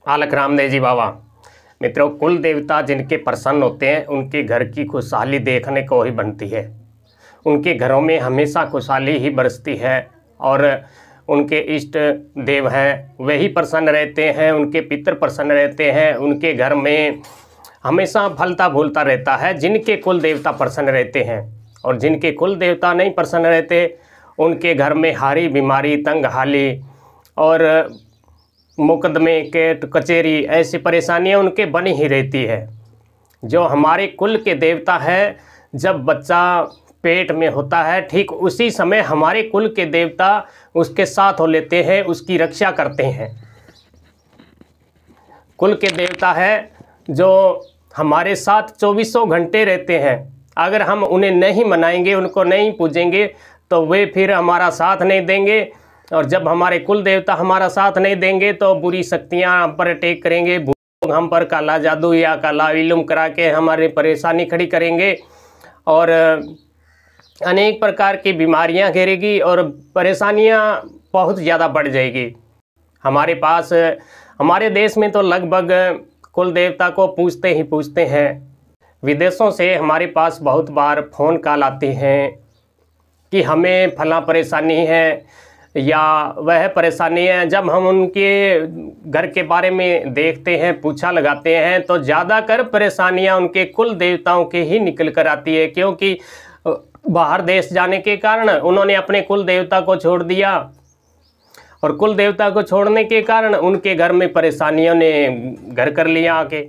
आलक रामदेव जी बाबा। मित्रों, कुल देवता जिनके प्रसन्न होते हैं उनके घर की खुशहाली देखने को ही बनती है। उनके घरों में हमेशा खुशहाली ही बरसती है और उनके इष्ट देव हैं वही प्रसन्न रहते हैं, उनके पितर प्रसन्न रहते हैं, उनके घर में हमेशा फलता फूलता रहता है जिनके कुल देवता प्रसन्न रहते हैं। और जिनके कुल देवता नहीं प्रसन्न रहते उनके घर में हारी बीमारी, तंगहाली और मुकदमे, केट कचेरी ऐसी परेशानियां उनके बनी ही रहती है। जो हमारे कुल के देवता है, जब बच्चा पेट में होता है ठीक उसी समय हमारे कुल के देवता उसके साथ हो लेते हैं, उसकी रक्षा करते हैं। कुल के देवता है जो हमारे साथ 24 घंटे रहते हैं। अगर हम उन्हें नहीं मनाएंगे, उनको नहीं पूजेंगे तो वे फिर हमारा साथ नहीं देंगे। और जब हमारे कुल देवता हमारा साथ नहीं देंगे तो बुरी शक्तियां हम पर अटैक करेंगे, लोग हम पर काला जादू या काला इल्म करा के हमारी परेशानी खड़ी करेंगे और अनेक प्रकार की बीमारियां घेरेगी और परेशानियां बहुत ज़्यादा बढ़ जाएगी। हमारे देश में तो लगभग कुल देवता को पूजते ही पूजते हैं। विदेशों से हमारे पास बहुत बार फ़ोन कॉल आती हैं कि हमें फला परेशानी है या वह परेशानी है। जब हम उनके घर के बारे में देखते हैं, पूछा लगाते हैं तो ज़्यादातर परेशानियां उनके कुल देवताओं के ही निकल कर आती है, क्योंकि बाहर देश जाने के कारण उन्होंने अपने कुल देवता को छोड़ दिया और कुल देवता को छोड़ने के कारण उनके घर में परेशानियों ने घर कर लिया आके।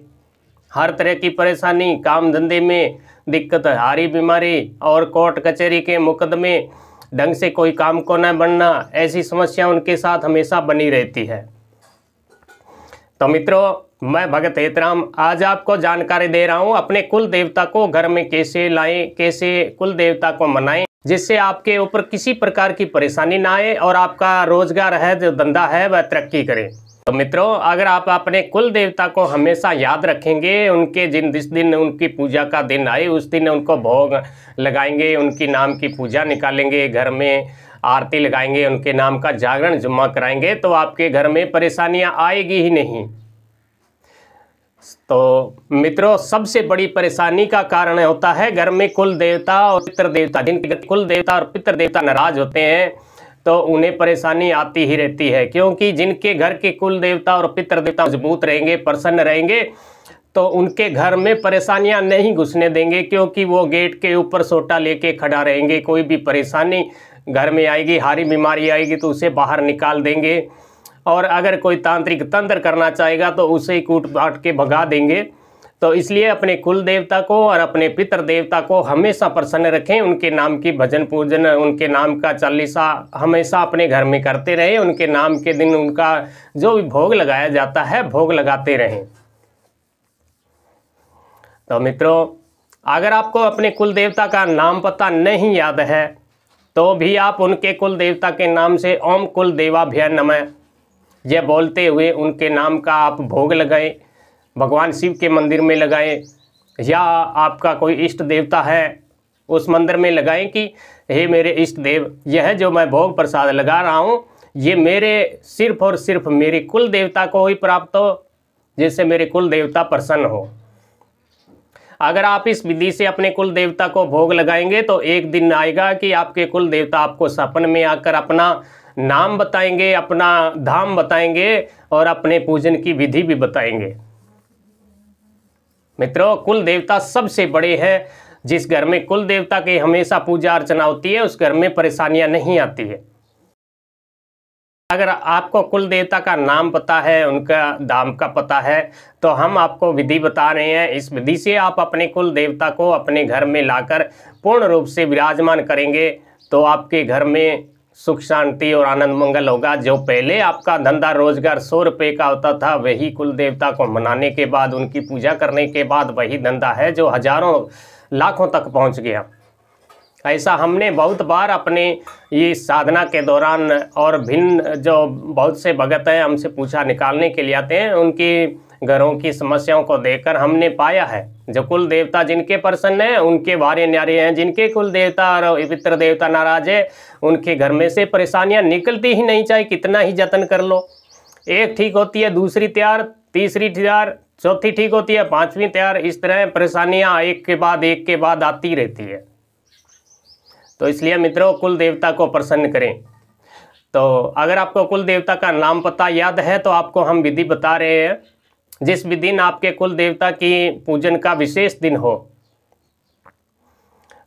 हर तरह की परेशानी, काम धंधे में दिक्कत, हारी बीमारी और कोर्ट कचहरी के मुकदमे, ढंग से कोई काम को न बनना, ऐसी समस्या उनके साथ हमेशा बनी रहती है। तो मित्रों, मैं भगत हेतराम आज आपको जानकारी दे रहा हूँ अपने कुल देवता को घर में कैसे लाएं, कैसे कुल देवता को मनाएं, जिससे आपके ऊपर किसी प्रकार की परेशानी ना आए और आपका रोजगार है, जो धंधा है, वह तरक्की करे। तो मित्रों, अगर आप अपने कुल देवता को हमेशा याद रखेंगे, उनके जिस दिन उनकी पूजा का दिन आए उस दिन उनको भोग लगाएंगे, उनकी नाम की पूजा निकालेंगे, घर में आरती लगाएंगे, उनके नाम का जागरण जुम्मा कराएंगे तो आपके घर में परेशानियां आएगी ही नहीं। तो मित्रों, सबसे बड़ी परेशानी का कारण होता है घर में कुल देवता और पितृ देवता। जिनके कुल देवता और पितृ देवता नाराज होते हैं तो उन्हें परेशानी आती ही रहती है, क्योंकि जिनके घर के कुल देवता और पितृ देवता मजबूत रहेंगे, प्रसन्न रहेंगे तो उनके घर में परेशानियां नहीं घुसने देंगे, क्योंकि वो गेट के ऊपर सोटा लेके खड़ा रहेंगे। कोई भी परेशानी घर में आएगी, हारी बीमारी आएगी तो उसे बाहर निकाल देंगे और अगर कोई तांत्रिक तंत्र करना चाहेगा तो उसे ही कूट बांट के भगा देंगे। तो इसलिए अपने कुल देवता को और अपने पितृ देवता को हमेशा प्रसन्न रखें, उनके नाम की भजन पूजन, उनके नाम का चालीसा हमेशा अपने घर में करते रहें। उनके नाम के दिन उनका जो भी भोग लगाया जाता है भोग लगाते रहें। तो मित्रों, अगर आपको अपने कुल देवता का नाम पता नहीं याद है तो भी आप उनके कुल देवता के नाम से ओम कुल देवाभ्य नमः यह बोलते हुए उनके नाम का आप भोग लगाएं, भगवान शिव के मंदिर में लगाएं या आपका कोई इष्ट देवता है उस मंदिर में लगाएं कि हे मेरे इष्ट देव, यह जो मैं भोग प्रसाद लगा रहा हूँ ये मेरे सिर्फ और सिर्फ मेरे कुल देवता को ही प्राप्त हो, जिससे मेरे कुल देवता प्रसन्न हो। अगर आप इस विधि से अपने कुल देवता को भोग लगाएंगे तो एक दिन आएगा कि आपके कुल देवता आपको सपन में आकर अपना नाम बताएंगे, अपना धाम बताएंगे और अपने पूजन की विधि भी बताएंगे। मित्रों, कुल देवता सबसे बड़े हैं। जिस घर में कुल देवता की हमेशा पूजा अर्चना होती है उस घर में परेशानियां नहीं आती है। अगर आपको कुल देवता का नाम पता है, उनका धाम का पता है तो हम आपको विधि बता रहे हैं। इस विधि से आप अपने कुल देवता को अपने घर में लाकर पूर्ण रूप से विराजमान करेंगे तो आपके घर में सुख शांति और आनंद मंगल होगा। जो पहले आपका धंधा रोजगार 100 रुपये का होता था, वही कुल देवता को मनाने के बाद, उनकी पूजा करने के बाद वही धंधा है जो हजारों लाखों तक पहुंच गया। ऐसा हमने बहुत बार अपने ये साधना के दौरान और भिन्न जो बहुत से भगत हैं हमसे पूछा निकालने के लिए आते हैं, उनकी घरों की समस्याओं को देखकर हमने पाया है जो कुल देवता जिनके प्रसन्न हैं उनके वारे न्यारे हैं। जिनके कुल देवता और पितृ देवता नाराज है उनके घर में से परेशानियां निकलती ही नहीं, चाहे कितना ही जतन कर लो। एक ठीक होती है, दूसरी तैयार, तीसरी तैयार, चौथी ठीक होती है, पांचवी तैयार। इस तरह परेशानियां एक के बाद आती रहती है। तो इसलिए मित्रों, कुल देवता को प्रसन्न करें। तो अगर आपको कुल देवता का नाम पता याद है तो आपको हम विधि बता रहे हैं। जिस भी दिन आपके कुल देवता की पूजन का विशेष दिन हो,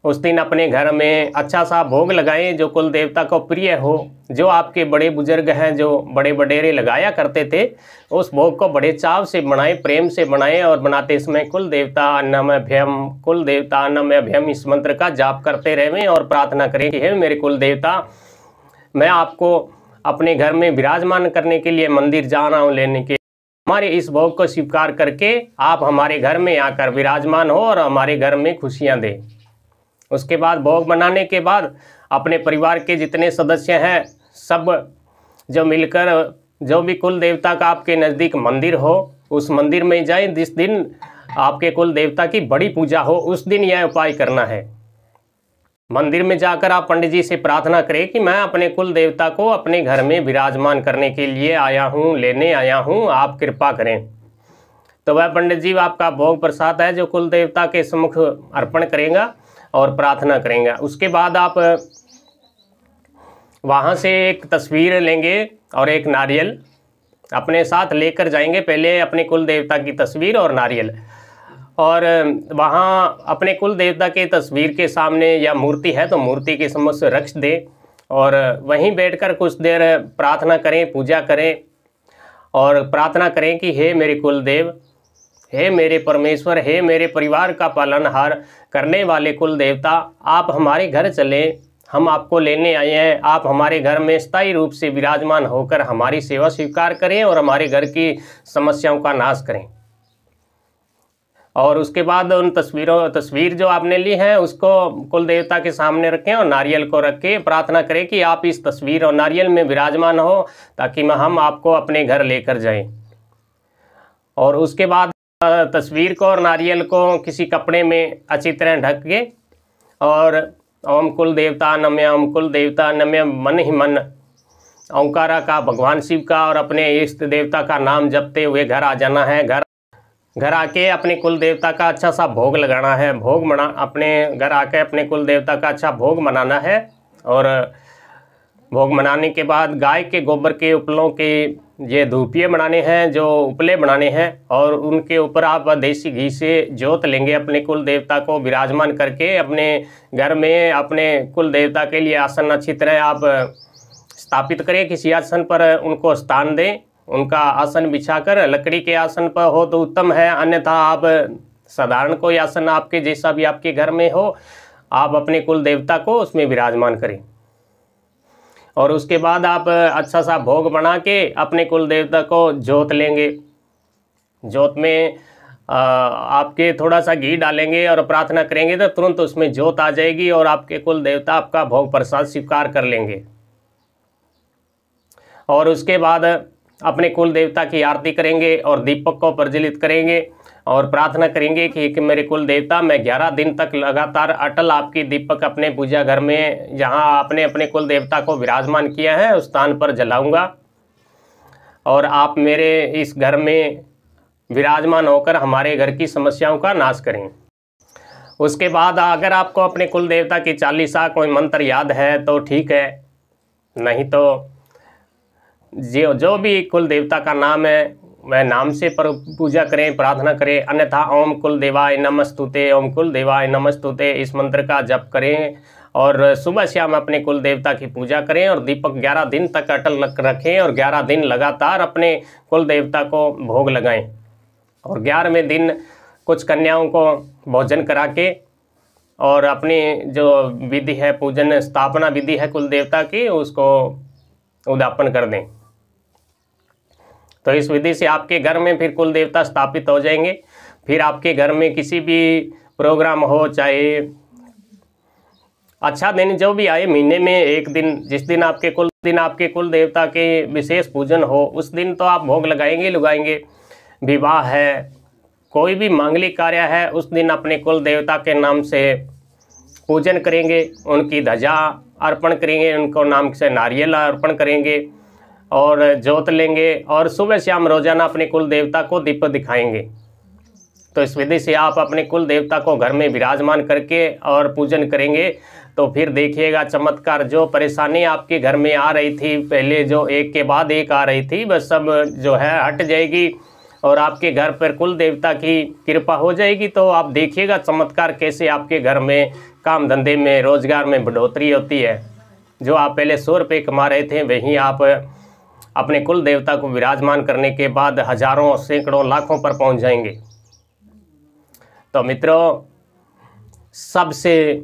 उस दिन अपने घर में अच्छा सा भोग लगाएं जो कुल देवता को प्रिय हो। जो आपके बड़े बुजुर्ग हैं, जो बड़े वडेरे लगाया करते थे, उस भोग को बड़े चाव से बनाएं, प्रेम से बनाएं। और बनाते समय कुल देवता अन्नमभ्यम, कुल देवता अन्नमभ्यम इस मंत्र का जाप करते रहें और प्रार्थना करें कि हे मेरे कुल देवता, मैं आपको अपने घर में विराजमान करने के लिए मंदिर जा रहा हूँ लेने के। हमारे इस भोग को स्वीकार करके आप हमारे घर में आकर विराजमान हो और हमारे घर में खुशियाँ दें। उसके बाद भोग बनाने के बाद अपने परिवार के जितने सदस्य हैं सब जो मिलकर, जो भी कुल देवता का आपके नज़दीक मंदिर हो, उस मंदिर में जाएं। जिस दिन आपके कुल देवता की बड़ी पूजा हो, उस दिन यह उपाय करना है। मंदिर में जाकर आप पंडित जी से प्रार्थना करें कि मैं अपने कुल देवता को अपने घर में विराजमान करने के लिए आया हूँ, लेने आया हूँ, आप कृपा करें। तो वह पंडित जी आपका भोग प्रसाद है जो कुल देवता के सम्मुख अर्पण करेगा और प्रार्थना करेंगे। उसके बाद आप वहाँ से एक तस्वीर लेंगे और एक नारियल अपने साथ लेकर जाएंगे। पहले अपने कुल देवता की तस्वीर और नारियल, और वहाँ अपने कुल देवता के तस्वीर के सामने या मूर्ति है तो मूर्ति के समक्ष रख दें और वहीं बैठकर कुछ देर प्रार्थना करें, पूजा करें और प्रार्थना करें कि हे मेरे कुल देव, हे मेरे परमेश्वर, हे मेरे परिवार का पालनहार करने वाले कुल देवता, आप हमारे घर चलें, हम आपको लेने आए हैं। आप हमारे घर में स्थायी रूप से विराजमान होकर हमारी सेवा स्वीकार करें और हमारे घर की समस्याओं का नाश करें। और उसके बाद उन तस्वीर जो आपने ली है उसको कुल देवता के सामने रखें और नारियल को रख के प्रार्थना करें कि आप इस तस्वीर और नारियल में विराजमान हो ताकि हम आपको अपने घर लेकर जाएं। और उसके बाद तस्वीर को और नारियल को किसी कपड़े में अच्छी तरह ढक के और ओम कुल देवता नमः, ओम कुल देवता नमः मन ही मन ओंकारा का, भगवान शिव का और अपने इष्ट देवता का नाम जपते हुए घर आ जाना है। घर आके अपने कुल देवता का अच्छा सा भोग लगाना है। अपने घर आके अपने कुल देवता का अच्छा भोग मनाना है। और भोग मनाने के बाद गाय के गोबर के उपलों के ये धूपिये बनाने हैं, जो उपले बनाने हैं, और उनके ऊपर आप देसी घी से जोत लेंगे। अपने कुल देवता को विराजमान करके अपने घर में अपने कुल देवता के लिए आसन अच्छी तरह आप स्थापित करें। किसी आसन पर उनको स्थान दें, उनका आसन बिछाकर, लकड़ी के आसन पर हो तो उत्तम है, अन्यथा आप साधारण कोई आसन आपके जैसा भी आपके घर में हो, आप अपने कुल देवता को उसमें विराजमान करें। और उसके बाद आप अच्छा सा भोग बना के अपने कुल देवता को जोत लेंगे। जोत में आपके थोड़ा सा घी डालेंगे और प्रार्थना करेंगे तो तुरंत उसमें जोत आ जाएगी और आपके कुल देवता आपका भोग प्रसाद स्वीकार कर लेंगे। और उसके बाद अपने कुल देवता की आरती करेंगे और दीपक को प्रज्वलित करेंगे और प्रार्थना करेंगे कि मेरे कुल देवता, मैं 11 दिन तक लगातार अटल आपकी दीपक अपने पूजा घर में जहां आपने अपने कुल देवता को विराजमान किया है उस स्थान पर जलाऊंगा और आप मेरे इस घर में विराजमान होकर हमारे घर की समस्याओं का नाश करें। उसके बाद अगर आपको अपने कुल देवता की चालीसा कोई मंत्र याद है तो ठीक है, नहीं तो जो भी कुल देवता का नाम है वह नाम से पर पूजा करें, प्रार्थना करें। अन्यथा ओम कुल देवाय नमस्तुते, ओम कुल देवाय नमस्तुते इस मंत्र का जप करें और सुबह शाम अपने कुल देवता की पूजा करें और दीपक 11 दिन तक अटल रखें और 11 दिन लगातार अपने कुल देवता को भोग लगाएं। और 11वें दिन कुछ कन्याओं को भोजन करा के और अपनी जो विधि है, पूजन स्थापना विधि है कुल देवता की, उसको उद्यापन कर दें। तो इस विधि से आपके घर में फिर कुल देवता स्थापित हो जाएंगे। फिर आपके घर में किसी भी प्रोग्राम हो, चाहे अच्छा दिन जो भी आए, महीने में एक दिन, जिस दिन आपके कुल देवता के विशेष पूजन हो उस दिन तो आप भोग लगाएंगे। विवाह है, कोई भी मांगलिक कार्य है, उस दिन अपने कुल देवता के नाम से पूजन करेंगे, उनकी ध्वजा अर्पण करेंगे, उनको नाम से नारियल अर्पण करेंगे और जोत लेंगे और सुबह शाम रोज़ाना अपने कुल देवता को दीप दिखाएंगे। तो इस विधि से आप अपने कुल देवता को घर में विराजमान करके और पूजन करेंगे तो फिर देखिएगा चमत्कार। जो परेशानी आपके घर में आ रही थी पहले, जो एक के बाद एक आ रही थी, बस सब जो है हट जाएगी और आपके घर पर कुल देवता की कृपा हो जाएगी। तो आप देखिएगा चमत्कार कैसे आपके घर में काम धंधे में रोज़गार में बढ़ोतरी होती है। जो आप पहले 100 रुपये कमा रहे थे वहीं आप अपने कुल देवता को विराजमान करने के बाद हजारों सैकड़ों लाखों पर पहुंच जाएंगे। तो मित्रों, सबसे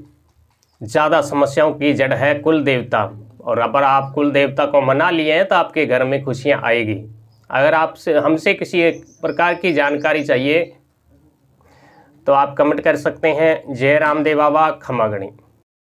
ज़्यादा समस्याओं की जड़ है कुल देवता, और अगर आप कुल देवता को मना लिए हैं तो आपके घर में खुशियां आएगी। अगर आपसे हमसे किसी एक प्रकार की जानकारी चाहिए तो आप कमेंट कर सकते हैं। जय रामदेव बाबा, खमा गणी।